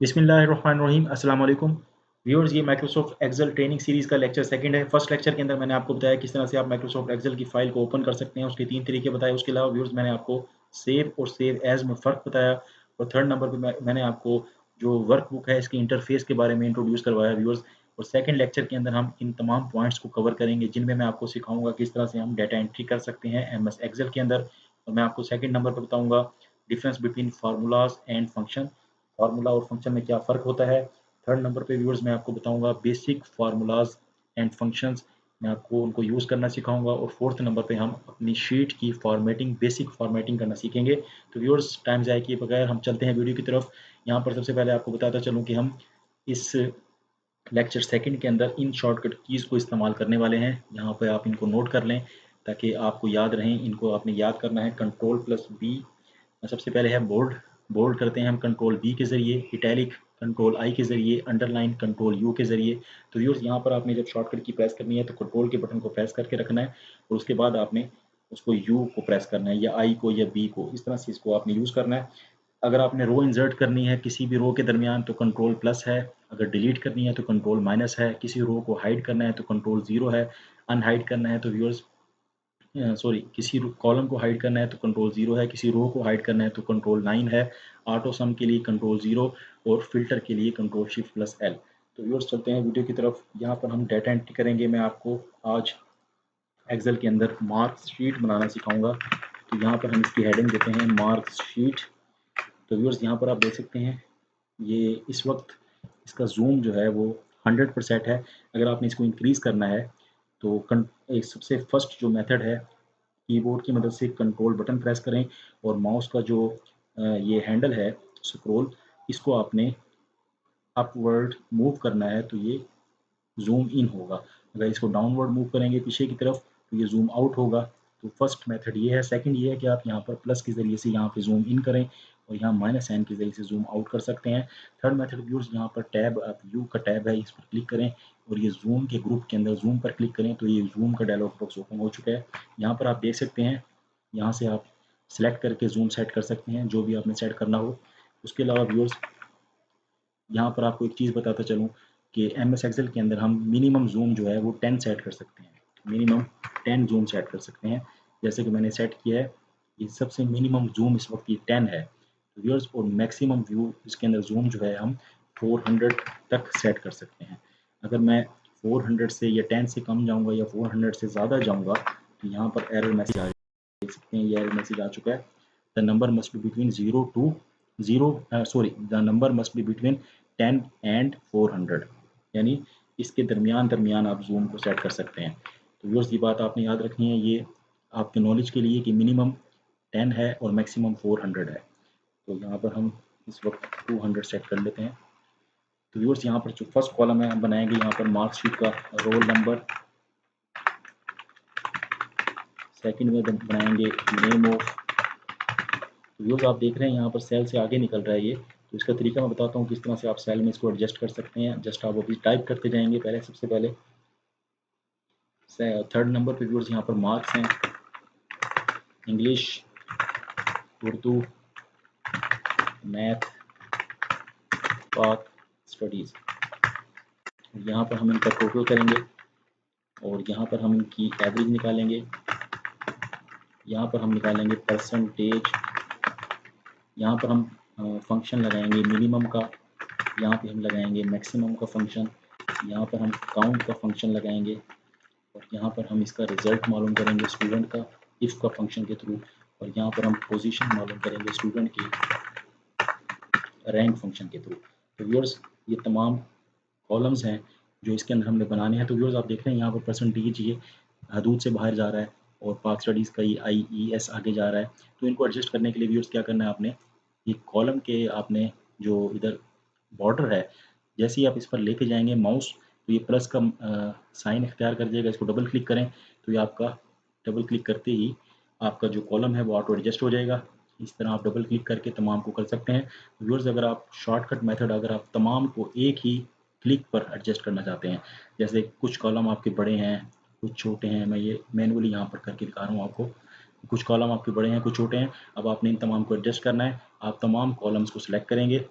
बिस्मिल्लाहिर्रहमानिर्रहीम अस्सलाम वालेकुम व्यूअर्स। ये माइक्रोसॉफ्ट एक्सेल ट्रेनिंग सीरीज़ का लेक्चर सेकंड है। फर्स्ट लेक्चर के अंदर मैंने आपको बताया किस तरह से आप माइक्रोसॉफ्ट एक्सेल की फ़ाइल को ओपन कर सकते हैं, उसके 3 तरीके बताए। उसके अलावा व्यूअर्स मैंने आपको सेव और सेव एज़ में फ़र्क बताया और थर्ड नंबर पे मैंने आपको जो वर्कबुक है इसके इंटरफ़ेस के बारे में इंट्रोड्यूस करवाया व्यूअर्स। और सेकंड लेक्चर के अंदर हम इन तमाम पॉइंट्स को कवर करेंगे जिनमें मैं आपको सिखाऊँगा किस तरह से हम डाटा एंट्री कर सकते हैं एमएस एक्सेल के अंदर। और मैं आपको सेकंड नंबर पे बताऊँगा difference between formulas and function, formula और फंक्शन में क्या फ़र्क होता है। थर्ड नंबर पे व्यूअर्स मैं आपको बताऊंगा बेसिक फार्मूलाज एंड फंक्शंस, मैं आपको उनको यूज़ करना सिखाऊंगा। और फोर्थ नंबर पे हम अपनी शीट की फॉर्मेटिंग, बेसिक फॉर्मेटिंग करना सीखेंगे। तो व्यूअर्स टाइम ज़ाया किए बगैर हम चलते हैं वीडियो की तरफ। यहाँ पर सबसे पहले आपको बताता चलूँ कि हम इस लेक्चर सेकंड के अंदर इन शॉर्टकट कीज़ को इस्तेमाल करने वाले हैं। यहाँ पे आप इनको नोट कर लें ताकि आपको याद रहें। इनको आपने याद करना है Ctrl+B। सबसे पहले है बोल्ड, बोल्ड करते हैं हम कंट्रोल बी के ज़रिए, इटैलिक कंट्रोल आई के ज़रिए, अंडरलाइन कंट्रोल यू के ज़रिए। तो व्यूअर्स यहाँ पर आपने जब शॉर्टकट की प्रेस करनी है तो कंट्रोल के बटन को प्रेस करके रखना है और उसके बाद आपने उसको यू को प्रेस करना है या आई को या बी को, इस तरह से इसको आपने यूज़ करना है। अगर आपने रो इंसर्ट करनी है किसी भी रो के दरमियान तो कंट्रोल प्लस है, अगर डिलीट करनी है तो कंट्रोल माइनस है, किसी रो को हाइड करना है तो कंट्रोल ज़ीरो है, अनहाइड करना है तो व्यूअर्स सॉरी किसी कॉलम को हाइड करना है तो कंट्रोल ज़ीरो है, किसी रो को हाइड करना है तो कंट्रोल 9 है, ऑटो सम के लिए कंट्रोल ज़ीरो और फिल्टर के लिए कंट्रोल शिफ्ट प्लस एल। तो व्यूअर्स चलते हैं वीडियो की तरफ। यहाँ पर हम डाटा एंट्री करेंगे। मैं आपको आज एक्सेल के अंदर मार्क्स शीट बनाना सिखाऊंगा। तो यहाँ पर हम इसकी हेडिंग देते हैं मार्क्स शीट। तो व्यूअर्स यहाँ पर आप देख सकते हैं ये इस वक्त इसका जूम जो है वो 100% है। अगर आपने इसको इंक्रीज़ करना है तो एक सबसे फर्स्ट जो मेथड है, कीबोर्ड की मदद से कंट्रोल बटन प्रेस करें और माउस का जो ये हैंडल है स्क्रॉल, इसको आपने अपवर्ड मूव करना है तो ये जूम इन होगा। अगर इसको डाउनवर्ड मूव करेंगे पीछे की तरफ तो ये जूम आउट होगा। तो फर्स्ट मेथड ये है। सेकंड ये है कि आप यहाँ पर प्लस के ज़रिए से यहाँ पे जूम इन करें और यहाँ माइनस साइन के ज़रिए से जूम आउट कर सकते हैं। थर्ड मेथड व्यूअर्स, यहाँ पर टैब, आप व्यू का टैब है, इस पर क्लिक करें और ये जूम के ग्रुप के अंदर जूम पर क्लिक करें तो ये जूम का डायलॉग बॉक्स ओपन हो चुका है। यहाँ पर आप देख सकते हैं, यहाँ से आप सेलेक्ट करके जूम सेट कर सकते हैं जो भी आपने सेट करना हो। उसके अलावा व्यूअर्स यहाँ पर आपको एक चीज़ बताता चलूँ कि एमएस एक्सेल के अंदर हम मिनिमम जूम जो है वो 10 सेट कर सकते हैं। मिनिमम 10 जूम सेट कर सकते हैं। जैसे कि मैंने सेट किया है, ये सबसे मिनिमम जूम इस वक्त ये 10 है। तो व्यूअर्स और मैक्सिमम व्यू इसके अंदर जूम जो है हम 400 तक सेट कर सकते हैं। अगर मैं 400 से या 10 से कम जाऊँगा या 400 से ज़्यादा जाऊँगा तो यहाँ पर एरर मैसेज आ देख सकते हैं, ये एरर मैसेज आ चुका है। The number must be between the number must be between 10 and 400, यानी इसके दरमियान दरमियान आप जूम को सेट कर सकते हैं। तो व्यूअर्स ये बात आपने याद रखनी है, ये आपके नॉलेज के लिए कि मिनिमम 10 है और मैक्सिमम 400 है। तो यहाँ पर हम इस वक्त 200 सेट कर लेते हैं। तो व्यूअर्स यहाँ पर जो फर्स्ट कॉलम है हम बनाएंगे यहाँ पर मार्कशीट का रोल नंबर, सेकंड में बनाएंगे नेम ऑफ। तो व्यूअर्स आप देख रहे हैं यहाँ पर सेल से आगे निकल रहा है ये। तो इसका तरीका मैं बताता हूँ किस तरह से आप सेल में इसको एडजस्ट कर सकते हैं। जस्ट आप अभी टाइप करते जाएंगे। पहले सबसे पहले थर्ड नंबर पे व्यूअर्स यहाँ पर मार्क्स हैं, इंग्लिश, उर्दू, मैथ, पाक, स्टडीज़। यहाँ पर हम इनका टोटल करेंगे और यहाँ पर हम इनकी एवरेज निकालेंगे। यहाँ पर हम निकालेंगे परसेंटेज। यहाँ पर हम फंक्शन लगाएंगे मिनिमम का, यहाँ पे हम लगाएंगे मैक्सिमम का फंक्शन, यहाँ पर हम काउंट का फंक्शन लगाएंगे और यहाँ पर हम इसका रिजल्ट मालूम करेंगे स्टूडेंट का इफ़ का फंक्शन के थ्रू, और यहाँ पर हम पोजीशन मालूम करेंगे स्टूडेंट की रैंक फंक्शन के थ्रू। तो व्यूअर्स ये तमाम कॉलम्स हैं जो इसके अंदर हमने बनाने हैं। तो व्यूअर्स आप देख रहे हैं यहाँ पर परसेंटेज ये हदूद से बाहर जा रहा है और पाक स्टडीज़ का ये IES आगे जा रहा है। तो इनको एडजस्ट करने के लिए व्यूअर्स क्या करना है आपने, ये कॉलम के आपने जो इधर बॉर्डर है, जैसे ही आप इस पर लेके जाएंगे माउस तो ये प्लस का साइन इख्तियार कर जाएगा। इसको डबल क्लिक करें तो ये आपका डबल क्लिक करते ही आपका जो कॉलम है वो ऑटो एडजस्ट हो जाएगा। इस तरह आप डबल क्लिक करके तमाम को कर सकते हैं। व्यूअर्स अगर आप शॉर्टकट मेथड, अगर आप तमाम को एक ही क्लिक पर एडजस्ट करना चाहते हैं, जैसे कुछ कॉलम आपके बड़े हैं कुछ छोटे हैं, मैं ये मैनुअली यहाँ पर करके दिखा रहा हूँ आपको, कुछ कॉलम आपके बड़े हैं कुछ छोटे हैं। अब आपने इन तमाम को एडजस्ट करना है। आप तमाम कॉलम्स को सिलेक्ट करेंगे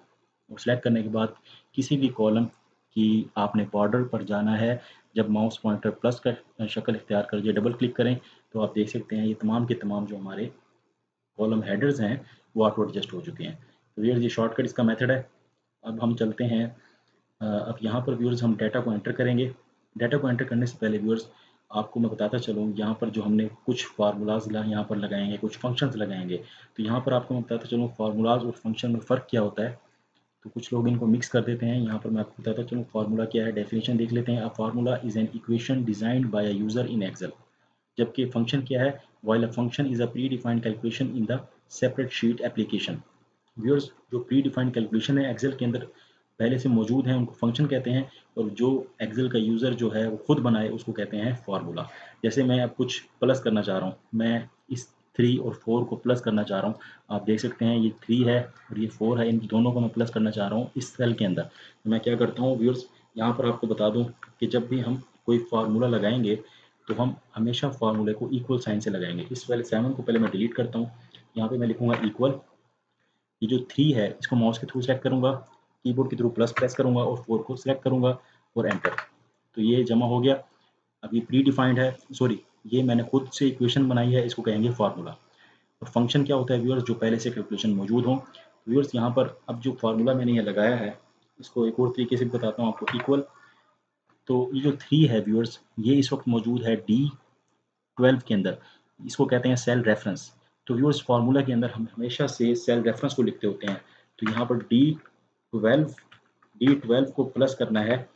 और सिलेक्ट करने के बाद किसी भी कॉलम की आपने बॉर्डर पर जाना है। जब माउस पॉइंटर प्लस का शक्ल इख्तियार कर दिया, डबल क्लिक करें तो आप देख सकते हैं ये तमाम के तमाम जो हमारे कॉलम हेडर्स हैं वो ऑटो एडजस्ट हो चुके हैं। तो व्यूअर्स ये शॉर्टकट इसका मेथड है। अब हम चलते हैं अब यहाँ पर व्यूअर्स हम डाटा को एंटर करेंगे। डाटा को एंटर करने से पहले व्यूअर्स आपको मैं बताता चलूँ, यहाँ पर जो हमने कुछ फार्मूलाज यहाँ पर लगाएंगे, कुछ फंक्शंस लगाएंगे। तो यहाँ पर आपको मैं बताता चलूँ फार्मूलाज और फंक्शन में फ़र्क क्या होता है। तो कुछ लोग इनको मिक्स कर देते हैं। यहाँ पर मैं आपको बताता चलूँ फार्मूला क्या है, डेफिनेशन देख लेते हैं। A formula is an equation designed by a user in Excel. जबकि फंक्शन क्या है, while a function is a predefined calculation in the spreadsheet application. Viewers जो प्री डिफाइंड कैलकुलेशन है एक्सेल के अंदर पहले से मौजूद हैं उनको फंक्शन कहते हैं, और जो एक्सेल का यूज़र जो है वो खुद बनाए उसको कहते हैं फार्मूला। जैसे मैं अब कुछ प्लस करना चाह रहा हूँ, मैं इस 3 और 4 को प्लस करना चाह रहा हूँ। आप देख सकते हैं ये 3 है और ये 4 है, इन दोनों को मैं प्लस करना चाह रहा हूँ इस सेल के अंदर। तो मैं क्या करता हूँ व्यूअर्स, यहाँ पर आपको बता दूँ कि जब भी हम कोई फार्मूला लगाएंगे तो हम हमेशा फार्मूले को इक्वल साइन से लगाएंगे। इस वाले 7 को पहले मैं डिलीट करता हूँ। यहाँ पे मैं लिखूंगा इक्वल। ये जो 3 है इसको माउस के थ्रू सेलेक्ट करूंगा, कीबोर्ड के थ्रू प्लस प्रेस करूंगा और 4 को सिलेक्ट करूंगा और एंटर। तो ये जमा हो गया। अब ये प्री डिफाइंड है, सॉरी ये मैंने खुद से इक्वेशन बनाई है, इसको कहेंगे फार्मूला। और फंक्शन क्या होता है व्यूअर्स, जो पहले से कैलकुलेशन मौजूद हो। व्यूअर्स यहाँ पर अब जो फार्मूला मैंने ये लगाया है इसको एक और तरीके से बताता हूँ आपको। इक्वल, तो ये जो 3 है व्यूअर्स ये इस वक्त मौजूद है D12 के अंदर, इसको कहते हैं सेल रेफरेंस। तो व्यूअर्स फार्मूला के अंदर हम हमेशा से सेल रेफरेंस को लिखते होते हैं। तो यहाँ पर D12 को प्लस करना है।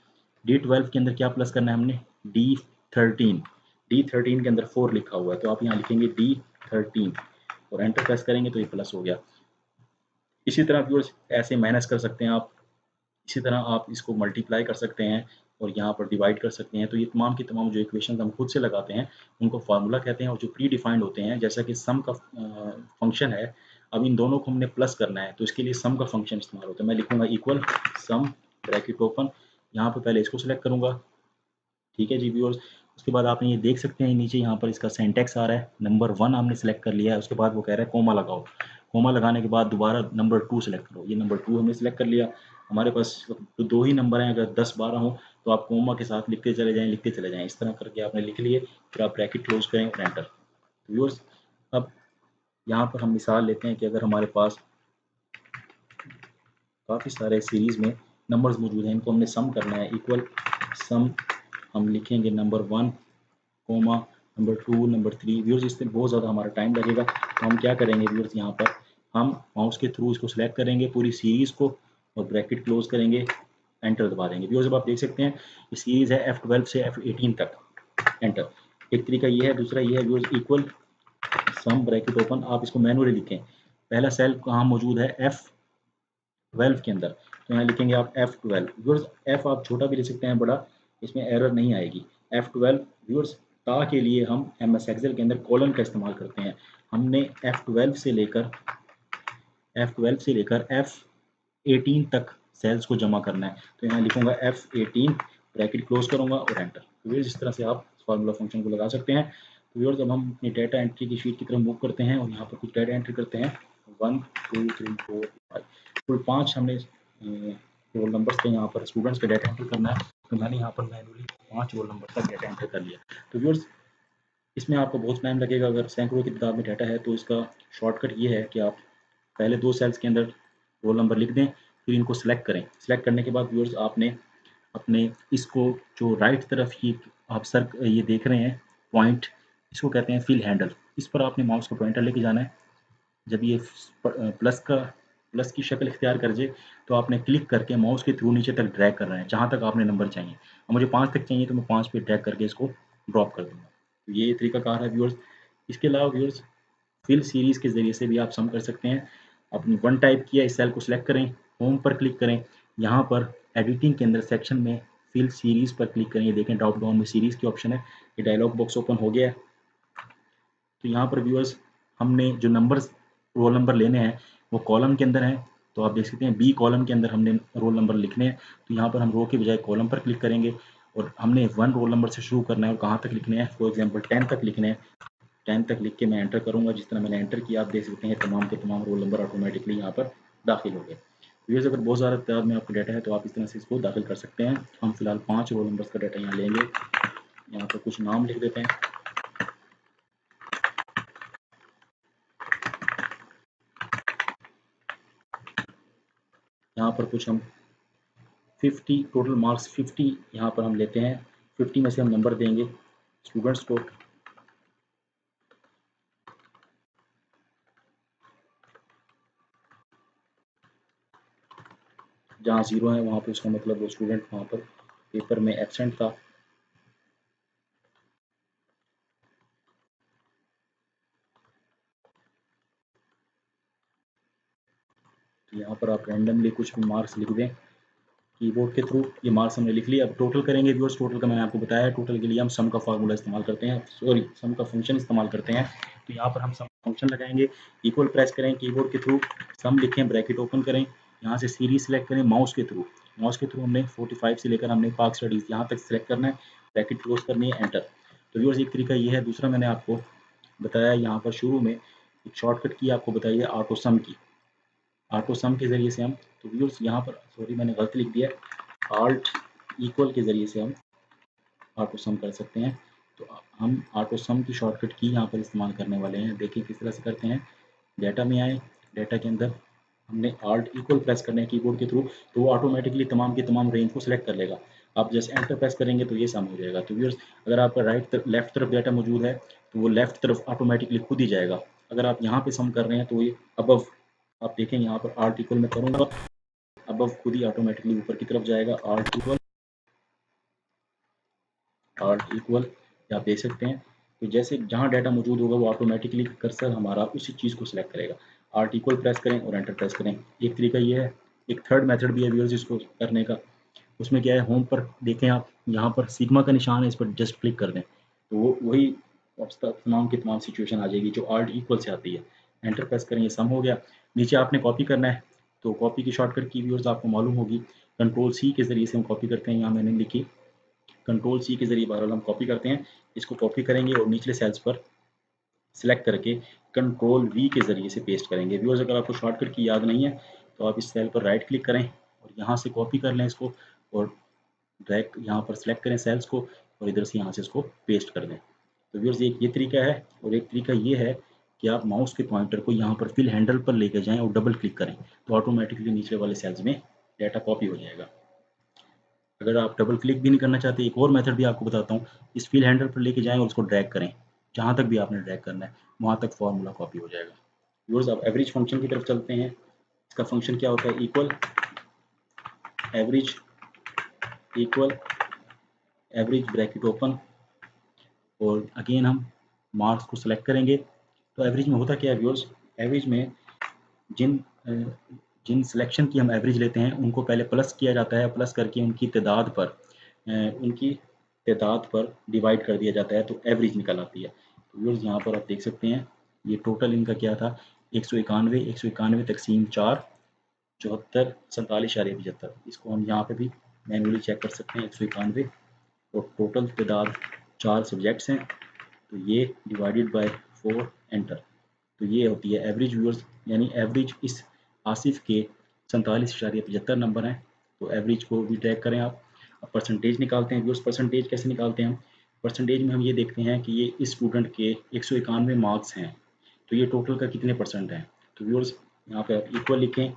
D12 के अंदर क्या प्लस करना है हमने, D13। D13 के अंदर 4 लिखा हुआ है तो आप यहाँ लिखेंगे D13 और एंटर प्रेस करेंगे तो ये प्लस हो गया। इसी तरह व्यूअर्स ऐसे माइनस कर सकते हैं आप, इसी तरह आप इसको मल्टीप्लाई कर सकते हैं और यहाँ पर डिवाइड कर सकते हैं। तो ये तमाम की तमाम जो इक्वेशन हम खुद से लगाते हैं उनको फार्मूला कहते हैं। और जो प्री डिफाइंड होते हैं जैसा कि सम का फंक्शन है, अब इन दोनों को हमने प्लस करना है तो इसके लिए सम का फंक्शन इस्तेमाल होता है। मैं लिखूंगा इक्वल सम ब्रैकेट ओपन, यहाँ पर पहले इसको सिलेक्ट करूंगा। ठीक है जी व्यूअर्स, उसके बाद आप ये देख सकते हैं नीचे यहाँ पर इसका सिंटैक्स आ रहा है। नंबर 1 हमने सेलेक्ट कर लिया है, उसके बाद वो कह रहा है कोमा लगाओ। कोमा लगाने के बाद दोबारा नंबर 2 सेलेक्ट करो। ये नंबर 2 हमने सेलेक्ट कर लिया। हमारे पास तो 2 ही नंबर हैं, अगर 10-12 हो तो आप कोमा के साथ लिखते चले जाएं, लिखते चले जाएं। इस तरह करके आपने लिख लिए, फिर आप ब्रैकेट क्लोज करें और एंटर। व्यूअर्स अब यहाँ पर हम मिसाल लेते हैं कि अगर हमारे पास काफ़ी सारे सीरीज़ में नंबर्स मौजूद हैं, इनको हमने सम करना है। इक्वल सम हम लिखेंगे number 1 comma number 2 number 3। Viewers इसमें बहुत ज़्यादा हमारा टाइम लगेगा तो हम क्या करेंगे व्यूअर्स, यहाँ पर हम माउस के थ्रू इसको सिलेक्ट करेंगे पूरी सीरीज़ को और ब्रैकेट क्लोज करेंगे, एंटर दबा देंगे। व्यूअर्स अब आप देख सकते हैं ये सीरीज़ है F12 से F18 तक, एंटर। एक तरीका ये है, दूसरा ये है व्यूअर्स इक्वल सम ब्रैकेट ओपन। आप इसको मैनुअली लिखें। पहला सेल कहाँ मौजूद है, F12 के अंदर, तो यहाँ लिखेंगे आप F12। व्यूअर्स F आप छोटा भी लिख सकते हैं, बड़ा, इसमें एरर नहीं आएगी। F12 व्यूअर्स ता के लिए हम MS एक्सेल के अंदर कॉलन का इस्तेमाल करते हैं। हमने F12 से लेकर F18 तक सेल्स को जमा करना है। तो यहाँ लिखूंगा F18 ब्रैकेट क्लोज करूंगा और एंटर। तो व्यूअर्स इस तरह से आप फार्मूला फंक्शन को लगा सकते हैं। तो व्यूअर्स अब हम अपनी डाटा एंट्री की शीट की तरफ मूव करते हैं और यहाँ पर कुछ डाटा एंट्री करते हैं। 1 2 3 4 5 कुल 5 हमने रोल नंबर्स के यहाँ पर स्टूडेंट्स का डाटा एंटर करना है। तो मैंने यहाँ पर मैनुअली 5 रोल नंबर तक डाटा एंटर कर लिया। तो व्यूअर्स इसमें आपको बहुत टाइम लगेगा, अगर सैकड़ों की तादाद में डाटा है तो इसका शॉर्टकट ये है कि आप पहले 2 सेल्स के अंदर रोल नंबर लिख दें, फिर इनको सेलेक्ट करें। सेलेक्ट करने के बाद व्यूअर्स आपने अपने इसको जो राइट तरफ ही आप सर ये देख रहे हैं पॉइंट, इसको कहते हैं फिल हैंडल। इस पर आपने माउस का पॉइंटर लेके जाना है। जब ये प्लस की शक्ल इख्तियार कर जाए तो आपने क्लिक करके माउस के थ्रू नीचे तक ड्रैग करना है जहाँ तक आपने नंबर चाहिए। अब मुझे 5 तक चाहिए तो मैं 5 पे ड्रैग करके इसको ड्रॉप कर दूंगा। तो ये तरीकाकार है व्यूअर्स। इसके अलावा व्यूअर्स फिल सीरीज़ के ज़रिए से भी आप सम कर सकते हैं। अपनी 1 टाइप किया, इस सेल को सिलेक्ट करें, होम पर क्लिक करें, यहाँ पर एडिटिंग के अंदर सेक्शन में फिल सीरीज़ पर क्लिक करें। ये देखें ड्रॉप डाउन में सीरीज़ की ऑप्शन है, ये डायलॉग बॉक्स ओपन हो गया है। तो यहाँ पर व्यूअर्स हमने जो नंबर्स रोल नंबर लेने हैं वो कॉलम के अंदर हैं। तो आप देख सकते हैं बी कॉलम के अंदर हमने रोल नंबर लिखने हैं। तो यहाँ पर हम रो के बजाय कॉलम पर क्लिक करेंगे और हमने 1 रोल नंबर से शुरू करना है और कहाँ तक लिखने हैं, फॉर एग्जाम्पल 10 तक लिखने हैं। 10 तक लिख के मैं एंटर करूँगा। जिस तरह मैंने एंटर किया आप देख सकते हैं तमाम के तमाम रोल नंबर ऑटोमेटिकली यहाँ पर दाखिल हो गए। व्यूअर्स अगर बहुत ज़्यादा तादाद में आपका डाटा है तो आप इस तरह से इसको दाखिल कर सकते हैं। हम फिलहाल 5 रोल नंबर्स का डाटा यहाँ लेंगे। यहाँ पर कुछ नाम लिख देते हैं। यहाँ पर कुछ हम 50 टोटल मार्क्स 50 यहाँ पर हम लेते हैं। 50 में से हम नंबर देंगे स्टूडेंट्स को। जहाँ 0 है वहाँ पे उसका मतलब वो स्टूडेंट वहाँ पर पेपर में एब्सेंट था। तो यहाँ पर आप रैंडमली कुछ भी मार्क्स लिख दें कीबोर्ड के थ्रू। ये मार्क्स हमने लिख लिया। अब टोटल करेंगे व्यूअर्स। टोटल का मैंने आपको बताया, टोटल के लिए हम सम का फार्मूला इस्तेमाल करते हैं, सॉरी सम का फंक्शन इस्तेमाल करते हैं। तो यहाँ पर हम सम फंक्शन लगाएंगे, इक्वल प्रेस करें कीबोर्ड के थ्रू, सम लिखें, ब्रैकेट ओपन करें, यहाँ से सीरीज सेलेक्ट करें माउस के थ्रू। माउस के थ्रू हमने 45 से लेकर हमने पाक स्टडीज यहाँ तक सेलेक्ट करना है, ब्रैकेट क्लोज करनी है, एंटर। तो व्यूअर्स एक तरीका ये है। दूसरा मैंने आपको बताया यहाँ पर शुरू में एक शॉर्टकट की आपको बताई है ऑटो सम की। ऑटो सम के ज़रिए से हम, तो व्यूअर्स यहाँ पर सॉरी मैंने गलत लिख दिया, आल्ट इक्वल के ज़रिए से हम ऑटो सम कर सकते हैं। तो हम ऑटो सम की शॉर्टकट की यहाँ पर इस्तेमाल करने वाले हैं। देखिए किस तरह से करते हैं। डाटा में आए, डाटा के अंदर हमने आल्ट इक्वल प्रेस करना है कीबोर्ड के थ्रू, तो वो ऑटोमेटिकली तमाम के तमाम रेंज को सिलेक्ट कर लेगा। आप जैसे एंटर प्रेस करेंगे तो ये सम हो जाएगा। तो व्यूअर्स अगर आपका लेफ्ट तरफ डाटा मौजूद है तो वो लेफ्ट तरफ ऑटोमेटिकली खुद ही जाएगा। अगर आप यहाँ पे सम कर रहे हैं तो ये अबव, आप देखें यहाँ पर आल्ट इक्वल में करूँगा, अबव खुद ही ऑटोमेटिकली ऊपर की तरफ जाएगा। आल्ट इक्वल आप देख सकते हैं। तो जैसे जहाँ डाटा मौजूद होगा वो ऑटोमेटिकली कर्सर हमारा उसी चीज़ को सिलेक्ट करेगा। आल्ट इक्वल प्रेस करें और एंटर प्रेस करें। एक तरीका ये है। एक थर्ड मेथड भी है व्यूअर्स इसको करने का। उसमें क्या है, होम पर देखें आप, यहाँ पर सिग्मा का निशान है, इस पर जस्ट क्लिक कर दें तो वो वही तमाम की तमाम सिचुएशन आ जाएगी जो आल्ट इक्वल से आती है। एंटर प्रेस करें, ये सम हो गया। नीचे आपने कॉपी करना है, तो कॉपी की शॉर्टकट की व्यूअर्स आपको मालूम होगी। कंट्रोल सी के ज़रिए से हम कॉपी करते हैं। यहाँ मैंने लिखी कंट्रोल सी के ज़रिए बहरहाल हम कॉपी करते हैं। इसको कॉपी करेंगे और निचले सेल्स पर सिलेक्ट करके कंट्रोल वी के ज़रिए से पेस्ट करेंगे। व्यूअर्स अगर आपको शॉर्टकट की याद नहीं है तो आप इस सेल पर राइट क्लिक करें और यहाँ से कॉपी कर लें इसको, और ड्रैग यहाँ पर सिलेक्ट करें सेल्स को और इधर से यहाँ से इसको पेस्ट कर दें। तो व्यूअर्स एक ये तरीका है, और एक तरीका ये है कि आप माउस के पॉइंटर को यहाँ पर फिल हैंडल पर लेकर जाएं और डबल क्लिक करें तो ऑटोमेटिकली निचले वाले सेल्स में डाटा कॉपी हो जाएगा। अगर आप डबल क्लिक भी नहीं करना चाहते, एक और मेथड भी आपको बताता हूँ। इस फिल हैंडल पर लेके जाएं और उसको ड्रैग करें, जहाँ तक भी आपने ड्रैग करना है वहाँ तक फार्मूला कॉपी हो जाएगा। व्यूअर्स आप एवरेज फंक्शन की तरफ चलते हैं। इसका फंक्शन क्या होता है, equal average, equal average bracket open, और अगेन हम मार्क्स को सिलेक्ट करेंगे। तो एवरेज में होता क्या है व्यूअर्स, एवरेज में जिन जिन सिलेक्शन की हम एवरेज लेते हैं उनको पहले प्लस किया जाता है, प्लस करके उनकी तादाद पर डिवाइड कर दिया जाता है तो एवरेज निकल आती है। तो व्यूअर्स यहाँ पर आप देख सकते हैं ये टोटल इनका क्या था, 191 तकसीम 4 74 47.75। इसको हम यहाँ पे भी मैनुअली चेक कर सकते हैं। 191 और टोटल तादाद 4 सब्जेक्ट्स हैं, तो ये डिवाइडेड बाय 4, एंटर। तो ये होती है एवरेज व्यूअर्स, यानी एवरेज इस आसिफ के 47.75 नंबर हैं। तो एवरेज को भी ट्रैक करें आप। अब परसेंटेज निकालते हैं व्यूअर्स। परसेंटेज कैसे निकालते हैं हम, परसेंटेज में हम ये देखते हैं कि ये इस स्टूडेंट के 191 मार्क्स हैं, तो ये टोटल का कितने परसेंट हैं। तो व्यूअर्स यहाँ पे आप इक्वल लिखें,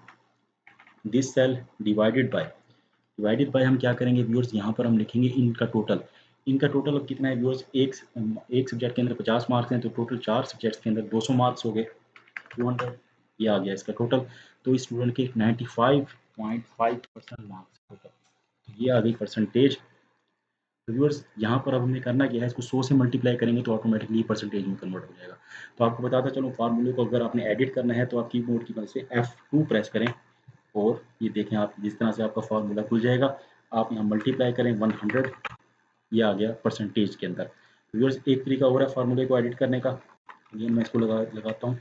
दिस सेल डिवाइडेड बाय हम क्या करेंगे व्यूअर्स, यहाँ पर हम लिखेंगे इनका टोटल। इनका टोटल अब कितना है व्यूअर्स, एक सब्जेक्ट के अंदर 50 मार्क्स हैं, तो टोटल 4 सब्जेक्ट्स के अंदर 200 मार्क्स हो गए, 200। ये आ गया इसका टोटल। तो इस स्टूडेंट के 95.5% मार्क्स टोटल, तो ये आ गई परसेंटेज। तो व्यूअर्स यहाँ पर अब हमें करना क्या है, इसको 100 से मल्टीप्लाई करेंगे तो ऑटोमेटिकली परसेंटेज में कन्वर्ट हो जाएगा। तो आपको बताता चलो, फार्मूले को अगर आपने एडिट करना है तो आप कीबोर्ड की मदद से F2 प्रेस करें और ये देखें आप जिस तरह से आपका फार्मूला खुल जाएगा। आप यहाँ मल्टीप्लाई करें 100, ये आ गया परसेंटेज के अंदर। तो व्यूअर्स एक तरीका और है फार्मूले को एडिट करने का, ये मैं इसको लगाता हूँ।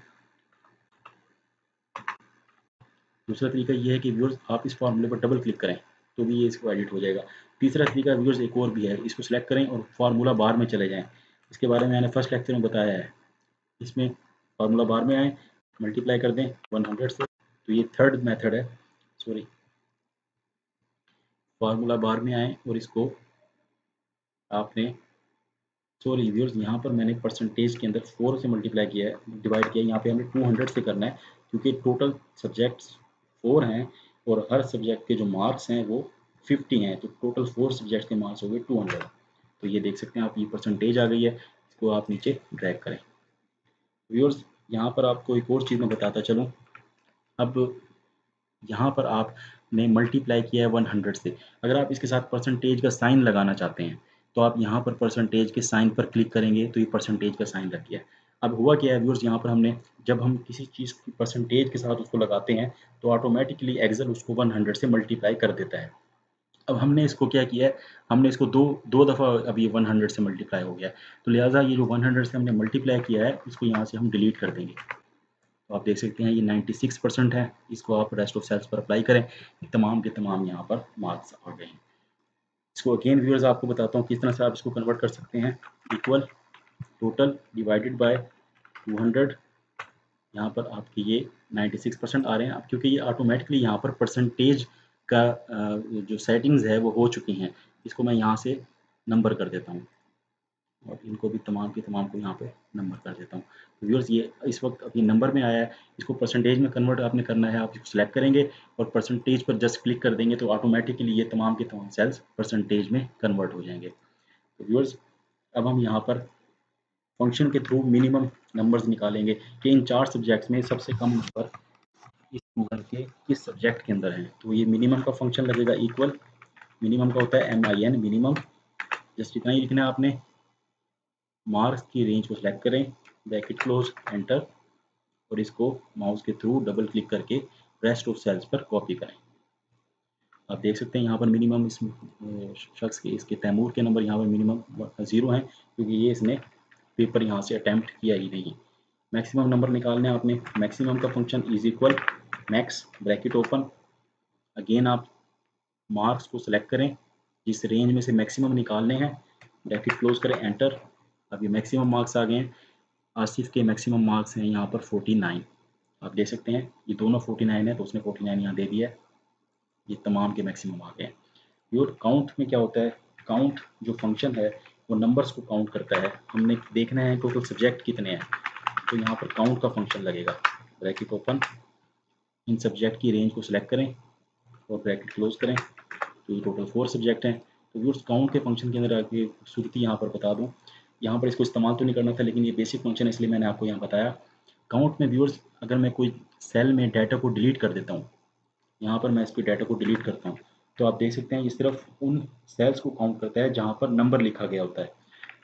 दूसरा तरीका ये है कि व्यूअर्स आप इस फार्मूले पर डबल क्लिक करें तो भी ये इसको एडिट हो जाएगा। तीसरा तरीका व्यूअर्स एक और भी है, इसको सिलेक्ट करें और फार्मूला बार में चले जाएं। इसके बारे में मैंने फर्स्ट लेक्चर में बताया है। इसमें फार्मूला बार में आए, मल्टीप्लाई कर दें 100 से, तो ये थर्ड मेथड है। सॉरी, फार्मूला बार में आए और इसको आपने, सॉरी व्यूअर्स, यहाँ पर मैंने परसेंटेज के अंदर 4 से मल्टीप्लाई किया है, डिवाइड किया है। यहाँ पे हमने 200 से करना है क्योंकि टोटल सब्जेक्ट्स 4 हैं और हर सब्जेक्ट के जो मार्क्स हैं वो 50 हैं, तो टोटल 4 सब्जेक्ट्स के मार्क्स हो गए 200। तो ये देख सकते हैं आप, ये परसेंटेज आ गई है, इसको आप नीचे ड्रैग करें। व्यूअर्स यहाँ पर आपको एक और चीज़ मैं बताता चलूँ। अब यहाँ पर आपने मल्टीप्लाई किया है 100 से, अगर आप इसके साथ परसेंटेज का साइन लगाना चाहते हैं तो आप यहाँ पर परसेंटेज के साइन पर क्लिक करेंगे तो ये परसेंटेज का साइन लग गया। अब हुआ क्या है व्यूअर्स, यहाँ पर हमने, जब हम किसी चीज़ की परसेंटेज के साथ उसको लगाते हैं तो ऑटोमेटिकली एक्सेल उसको 100 से मल्टीप्लाई कर देता है। अब हमने इसको क्या किया है, हमने इसको दो दो दफ़ा, अब ये 100 से मल्टीप्लाई हो गया है, तो लिहाजा ये जो 100 से हमने मल्टीप्लाई किया है इसको यहाँ से हम डिलीट कर देंगे। तो आप देख सकते हैं ये 96% है, इसको आप रेस्ट ऑफ सेल्स पर अप्लाई करें, तमाम के तमाम यहाँ पर मार्क्स आ गए हैं। इसको अगेन व्यूअर्स आपको बताता हूँ किस तरह से आप इसको कन्वर्ट कर सकते हैं। इक्वल टोटल डिवाइडेड बाय 200, यहाँ पर आपके ये 96% आ रहे हैं। अब क्योंकि ये ऑटोमेटिकली यहाँ पर परसेंटेज का जो सेटिंग्स है वो हो चुकी हैं, इसको मैं यहाँ से नंबर कर देता हूँ और इनको भी तमाम के तमाम को यहाँ पे नंबर कर देता हूँ। तो व्यूअर्स ये इस वक्त अभी नंबर में आया है, इसको परसेंटेज में कन्वर्ट आपने करना है, आप इसको सिलेक्ट करेंगे और परसेंटेज पर जस्ट क्लिक कर देंगे तो ऑटोमेटिकली ये तमाम के तमाम सेल्स परसेंटेज में कन्वर्ट हो जाएंगे। तो व्यूअर्स अब हम यहाँ पर फंक्शन के थ्रू मिनिमम नंबर्स निकालेंगे कि इन 4 सब्जेक्ट्स में सबसे कम नंबर इस स्टूडेंट के किस सब्जेक्ट के अंदर हैं। तो ये मिनिमम का फंक्शन लगेगा इक्वल, मिनिमम का होता है MIN मिनिमम, जस्ट इतना ही लिखना है आपने। मार्क्स की रेंज को सिलेक्ट करें, ब्रैकेट क्लोज, एंटर, और इसको माउस के थ्रू डबल क्लिक करके रेस्ट ऑफ सेल्स पर कॉपी करें। आप देख सकते हैं यहाँ पर मिनिमम इस शख्स के, इसके तैमूर के नंबर यहाँ पर मिनिमम 0 हैं क्योंकि ये इसने पेपर यहाँ से अटैम्प्ट किया ही नहीं। मैक्सिमम नंबर निकालने आपने, मैक्सिमम का function is equal max, bracket open, again आप मार्क्स को सिलेक्ट करें, जिस रेंज में से मैक्सिमम निकालने हैं, ब्रैकेट क्लोज करें, एंटर। अब ये मैक्सिमम मार्क्स आ गए हैं, आसिफ के मैक्सिमम मार्क्स हैं यहाँ पर 49। आप देख सकते हैं ये दोनों 49 है तो उसने 49 यहाँ दे दिया है, ये तमाम के मैक्सिमम आ गए हैं। योर काउंट में क्या होता है, काउंट जो फंक्शन है वो नंबर्स को काउंट करता है, हमने देखना है टोटल सब्जेक्ट कितने हैं, तो यहाँ पर काउंट का फंक्शन लगेगा, ब्रैकेट ओपन, इन सब्जेक्ट की रेंज को सिलेक्ट करें और ब्रैकेट क्लोज करें, तो ये टोटल 4 सब्जेक्ट हैं। तो व्यूअर्स काउंट के फंक्शन के अंदर आगे खूबसूरती यहाँ पर बता दूँ, यहाँ पर इसको इस्तेमाल तो नहीं करना था लेकिन ये बेसिक फंक्शन है इसलिए मैंने आपको यहाँ बताया। काउंट में व्यूअर्स अगर मैं कोई सेल में डाटा को डिलीट कर देता हूँ, यहाँ पर मैं इसके डाटा को डिलीट करता हूँ, तो आप देख सकते हैं ये सिर्फ उन सेल्स को काउंट करता है जहाँ पर नंबर लिखा गया होता है,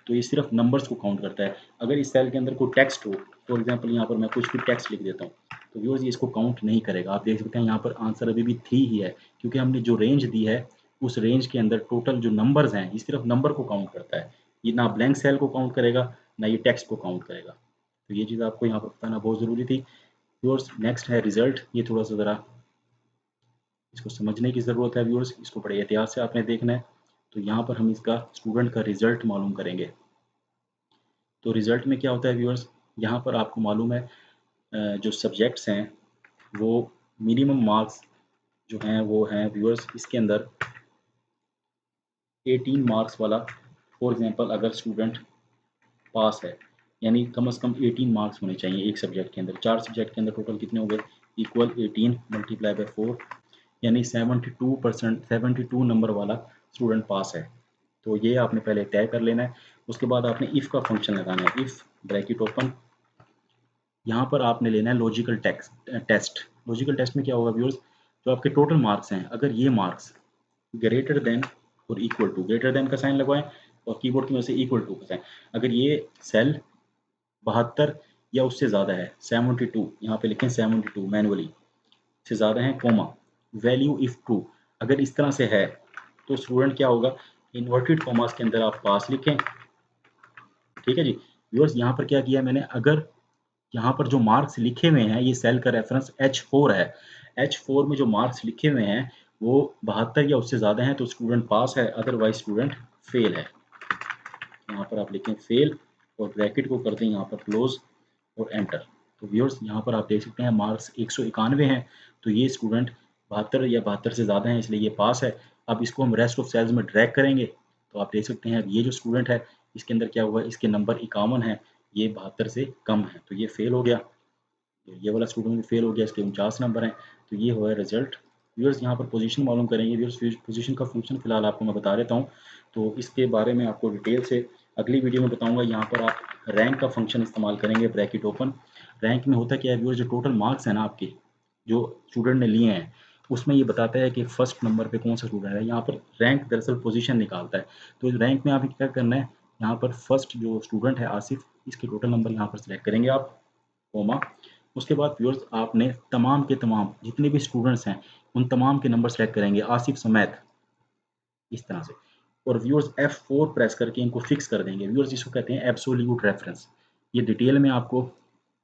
तो ये सिर्फ नंबर्स को काउंट करता है। अगर इस सेल के अंदर कोई टेक्स्ट हो, फॉर एग्जांपल यहाँ पर मैं कुछ भी टेक्स्ट लिख देता हूँ, तो व्यूअर्स ये इसको काउंट नहीं करेगा। आप देख सकते हैं यहाँ पर आंसर अभी भी 3 ही है क्योंकि हमने जो रेंज दी है उस रेंज के अंदर टोटल जो नंबर्स हैं ये सिर्फ नंबर को काउंट करता है, ये ना ब्लैंक सेल को काउंट करेगा ना ये टेक्स्ट को काउंट करेगा। तो ये चीज़ आपको यहाँ पर बताना बहुत ज़रूरी थी। व्यूअर्स नेक्स्ट है रिजल्ट, ये थोड़ा सा ज़रा इसको समझने की ज़रूरत है व्यूअर्स, इसको बड़े एहतियात से आपने देखना है। तो यहाँ पर हम इसका स्टूडेंट का रिजल्ट मालूम करेंगे। तो रिजल्ट में क्या होता है व्यूअर्स, यहाँ पर आपको मालूम है जो सब्जेक्ट्स हैं वो मिनिमम मार्क्स जो हैं वो हैं व्यूअर्स इसके अंदर 18 मार्क्स वाला। फॉर एग्जांपल अगर स्टूडेंट पास है यानी कम से कम 18 मार्क्स होने चाहिए एक सब्जेक्ट के अंदर, 4 सब्जेक्ट के अंदर टोटल कितने हो गए, इक्वल 18 मल्टीप्लाई बाय 4 यानी 72%, 72 नंबर वाला स्टूडेंट पास है। तो ये आपने पहले तय कर लेना है। उसके बाद आपने इफ़ का फंक्शन लगाना है, इफ़ ब्रैकेट ओपन, यहाँ पर आपने लेना है लॉजिकल टेस्ट। लॉजिकल टेस्ट में क्या होगा व्यूअर्स, जो आपके टोटल मार्क्स हैं अगर ये मार्क्स ग्रेटर देन और इक्वल टू, ग्रेटर देन का साइन लगवाएं और कीबोर्ड की मदद से इक्वल टू का साइन, अगर ये सेल 72 या उससे ज़्यादा है, 72 यहाँ पे लिखें 72 मैनुअली से ज़्यादा है, कोमा वैल्यू इफ ट्रू, अगर इस तरह से है तो स्टूडेंट क्या होगा, इन्वर्टेड कॉमास के अंदर आप पास लिखें। ठीक है जी व्यूअर्स, यहाँ पर क्या किया मैंने, अगर यहाँ पर जो मार्क्स लिखे हुए हैं ये सेल का रेफरेंस H4 है, H4 में जो मार्क्स लिखे हुए हैं वो 72 या उससे ज़्यादा हैं तो स्टूडेंट पास है, अदरवाइज स्टूडेंट फेल है। यहाँ पर आप लिखें फेल और ब्रैकेट को कर दें यहाँ पर क्लोज और एंटर। तो व्यूअर्स यहाँ पर आप देख सकते हैं मार्क्स 191 हैं, तो ये स्टूडेंट 72 या 72 से ज़्यादा हैं, इसलिए ये पास है। अब इसको हम रेस्ट ऑफ सेल्स में ड्रैग करेंगे तो आप देख सकते हैं अब ये जो स्टूडेंट है इसके अंदर क्या हुआ है, इसके नंबर 51 है, ये 72 से कम है, तो ये फेल हो गया। ये वाला स्टूडेंट भी फेल हो गया, इसके 49 नंबर हैं, तो ये हुआ है रिजल्ट। व्यूअर्स यहाँ पर पोजीशन मालूम करेंगे। व्यूअर्स पोजीशन का फंक्शन फिलहाल आपको मैं बता देता हूँ, तो इसके बारे में आपको डिटेल से अगली वीडियो में बताऊंगा। यहाँ पर आप रैंक का फंक्शन इस्तेमाल करेंगे, ब्रैकेट ओपन। रैंक में होता क्या है व्यूअर्स, जो टोटल मार्क्स है ना आपके जो स्टूडेंट ने लिए हैं उसमें ये बताता है कि फर्स्ट नंबर पे कौन सा स्टूडेंट है। यहाँ पर रैंक दरअसल पोजीशन निकालता है, तो इस रैंक में आप क्या करना है, यहाँ पर फर्स्ट जो स्टूडेंट है आसिफ, इसके टोटल नंबर यहाँ पर सिलेक्ट करेंगे आप, कोमा। उसके बाद व्यूअर्स आपने तमाम के तमाम जितने भी स्टूडेंट्स हैं उन तमाम के नंबर सेलेक्ट करेंगे आसिफ समेत, इस तरह से। और व्यूअर्स F4 प्रेस करके इनको फिक्स कर देंगे। व्यूअर्स इसको कहते हैं एब्सोल्यूट रेफरेंस। ये डिटेल में आपको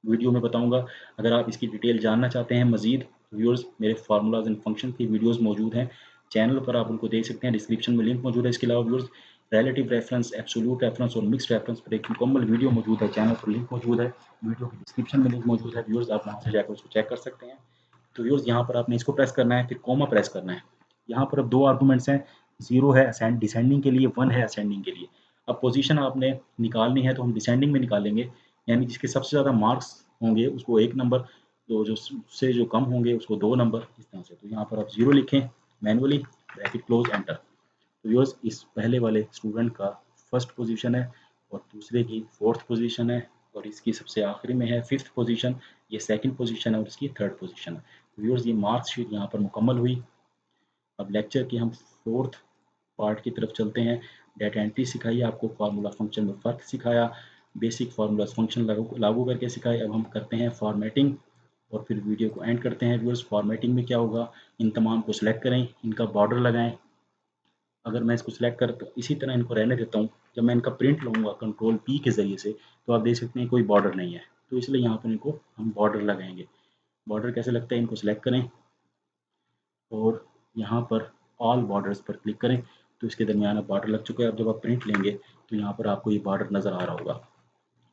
वीडियो में बताऊंगा। अगर आप इसकी डिटेल जानना चाहते हैं मजीद, व्यूअर्स मेरे फार्मूलाज एंड फंक्शन की वीडियोस मौजूद हैं चैनल पर, आप उनको देख सकते हैं, डिस्क्रिप्शन में लिंक मौजूद है। इसके अलावा viewers relative reference, absolute reference और मिक्स्ड रेफरेंस पर एक मुकम्मल वीडियो मौजूद है, चैनल पर लिंक मौजूद है, वीडियो की डिस्क्रिप्शन में लिंक मौजूद है। व्यूअर्स आप वहाँ से जाकर उसको चेक कर सकते हैं। तो व्यूअर्स यहाँ पर आपने इसको प्रेस करना है, फिर कॉमा प्रेस करना है। यहाँ पर अब दो आर्गूमेंट्स हैं, 0 है असेंड डिसेंडिंग के लिए, 1 है असेंडिंग के लिए। अब पोजीशन आपने निकालनी है तो हम डिसेंडिंग में निकालेंगे, यानी जिसके सबसे ज़्यादा मार्क्स होंगे उसको 1 नंबर, तो जो उससे जो कम होंगे उसको 2 नंबर, इस तरह से। तो यहाँ पर आप 0 लिखें मैनुअली, ब्रैकेट क्लोज, एंटर। तो व्यूअर्स इस पहले वाले स्टूडेंट का फर्स्ट पोजीशन है और दूसरे की फोर्थ पोजीशन है और इसकी सबसे आखिरी में है फिफ्थ पोजीशन, ये सेकंड पोजीशन है और इसकी थर्ड पोजीशन है। तो व्यूअर्स ये मार्कशीट यहाँ पर मुकम्मल हुई। अब लेक्चर की हम फोर्थ पार्ट की तरफ चलते हैं। डेटा एंट्री सिखाई, आपको फार्मूला फंक्शन में फ़र्क सिखाया, बेसिक फार्मूला फंक्शन लागू करके सिखाए। अब हम करते हैं फॉर्मेटिंग और फिर वीडियो को एंड करते हैं। व्यूअर्स फॉर्मेटिंग में क्या होगा, इन तमाम को सिलेक्ट करें, इनका बॉर्डर लगाएं। अगर मैं इसको सिलेक्ट कर इसी तरह इनको रहने देता हूँ, जब मैं इनका प्रिंट लूँगा कंट्रोल पी के ज़रिए से, तो आप देख सकते हैं कोई बॉर्डर नहीं है, तो इसलिए यहाँ पर इनको हम बॉर्डर लगाएंगे। बॉर्डर कैसे लगता है, इनको सिलेक्ट करें और यहाँ पर ऑल बॉर्डर्स पर क्लिक करें, तो इसके दरमियान अब बॉर्डर लग चुका है। अब जब आप प्रिंट लेंगे तो यहाँ पर आपको ये बॉर्डर नज़र आ रहा होगा।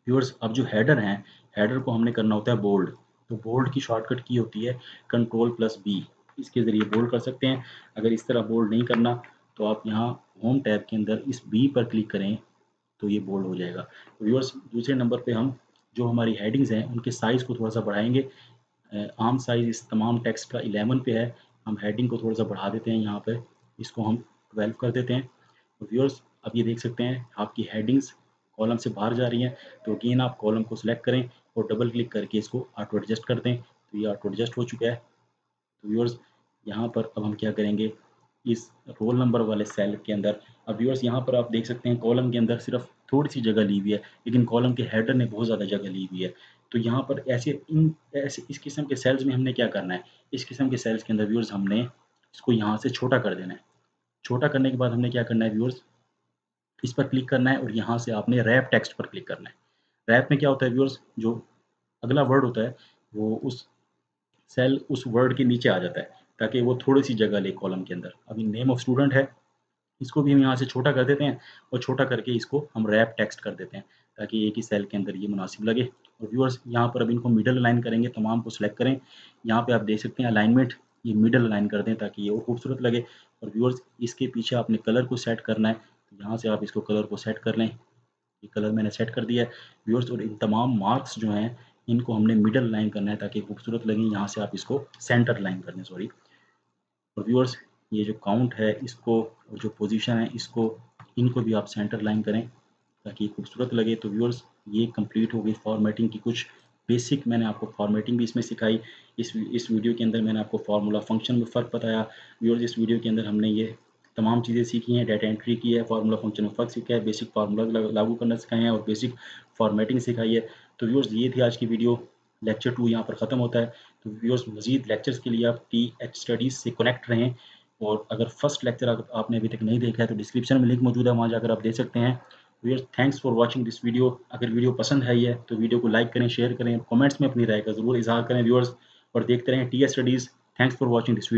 व्यूअर्स अब जो हेडर हैं, हेडर को हमने करना होता है बोल्ड, तो बोल्ड की शॉर्टकट की होती है कंट्रोल+B, इसके ज़रिए बोल्ड कर सकते हैं। अगर इस तरह बोल्ड नहीं करना तो आप यहाँ होम टैब के अंदर इस बी पर क्लिक करें तो ये बोल्ड हो जाएगा। तो व्यूअर्स दूसरे नंबर पे हम जो हमारी हेडिंग्स हैं उनके साइज़ को थोड़ा सा बढ़ाएंगे। आम साइज़ इस तमाम टेक्स्ट का 11 पे है, हम हेडिंग को थोड़ा सा बढ़ा देते हैं, यहाँ पे इसको हम 12 कर देते हैं। तो व्यूअर्स अब ये देख सकते हैं आपकी हेडिंग्स कॉलम से बाहर जा रही हैं, तो अगेन आप कॉलम को सिलेक्ट करें और डबल क्लिक करके इसको ऑटो एडजस्ट कर दें, तो ये ऑटो एडजस्ट हो चुका है। तो व्यूअर्स यहाँ पर अब हम क्या करेंगे, इस रोल नंबर वाले सेल के अंदर, अब व्यूअर्स यहाँ पर आप देख सकते हैं कॉलम के अंदर सिर्फ थोड़ी सी जगह ली हुई है, लेकिन कॉलम के हेडर ने बहुत ज़्यादा जगह ली हुई है। तो यहाँ पर ऐसे इस किस्म के सेल्स में हमने क्या करना है, इस किस्म के सेल्स के अंदर व्यूअर्स हमने इसको यहाँ से छोटा कर देना है। छोटा करने के बाद हमने क्या करना है व्यूअर्स, इस पर क्लिक करना है और यहाँ से आपने रैप टेक्स्ट पर क्लिक करना है। रैप में क्या होता है व्यूअर्स, जो अगला वर्ड होता है वो उस सेल उस वर्ड के नीचे आ जाता है, ताकि वो थोड़ी सी जगह ले कॉलम के अंदर। अभी नेम ऑफ स्टूडेंट है, इसको भी हम यहाँ से छोटा कर देते हैं और छोटा करके इसको हम रैप टेक्स्ट कर देते हैं, ताकि एक ही सेल के अंदर ये मुनासिब लगे। और व्यूअर्स यहाँ पर अब इनको मिडल अलाइन करेंगे, तमाम को सिलेक्ट करें। यहाँ पे आप देख सकते हैं अलाइनमेंट, ये मिडल अलाइन कर दें ताकि ये और खूबसूरत लगे। और व्यूअर्स इसके पीछे आपने कलर को सेट करना है, तो यहाँ से आप इसको कलर को सेट कर लें। ये कलर मैंने सेट कर दिया है व्यूअर्स। और इन तमाम मार्क्स जो हैं इनको हमने मिडल लाइन करना है ताकि खूबसूरत लगें। यहाँ से आप इसको सेंटर लाइन कर दें, सॉरी। और व्यूअर्स ये जो काउंट है इसको और जो पोजीशन है इसको, इनको भी आप सेंटर लाइन करें ताकि खूबसूरत लगे। तो व्यूअर्स ये कंप्लीट हो गई फॉर्मेटिंग की कुछ बेसिक, मैंने आपको फॉर्मेटिंग भी इसमें सिखाई। इस वीडियो के अंदर मैंने आपको फार्मूला फंक्शन में फ़र्क बताया। व्यूअर्स इस वीडियो के अंदर हमने ये तमाम चीज़ें सीखी हैं, डाटा एंट्री की है, फार्मूला फंक्शन में फ़र्क सीखा है, बेसिक फार्मूला लागू करना सिखाए हैं और बेसिक फॉर्मेटिंग सिखाई है। तो व्यूअर्स ये थी आज की वीडियो। लेक्चर 2 यहाँ पर ख़त्म होता है। तो व्यूअर्स मज़ीद लेक्चर्स के लिए आप TH स्टडीज़ से कनेक्ट रहें। और अगर फर्स्ट लेक्चर आपने अभी तक नहीं देखा है तो डिस्क्रिप्शन में लिंक मौजूद है, वहाँ जाकर आप देख सकते हैं। Viewers thanks for watching this video. अगर वीडियो पसंद आई है तो वीडियो को लाइक करें, शेयर करें, कमेंट्स में अपनी राय का ज़रूर इज़हार करें व्यूअर्स, और देखते रहें TH studies. Thanks for watching this video.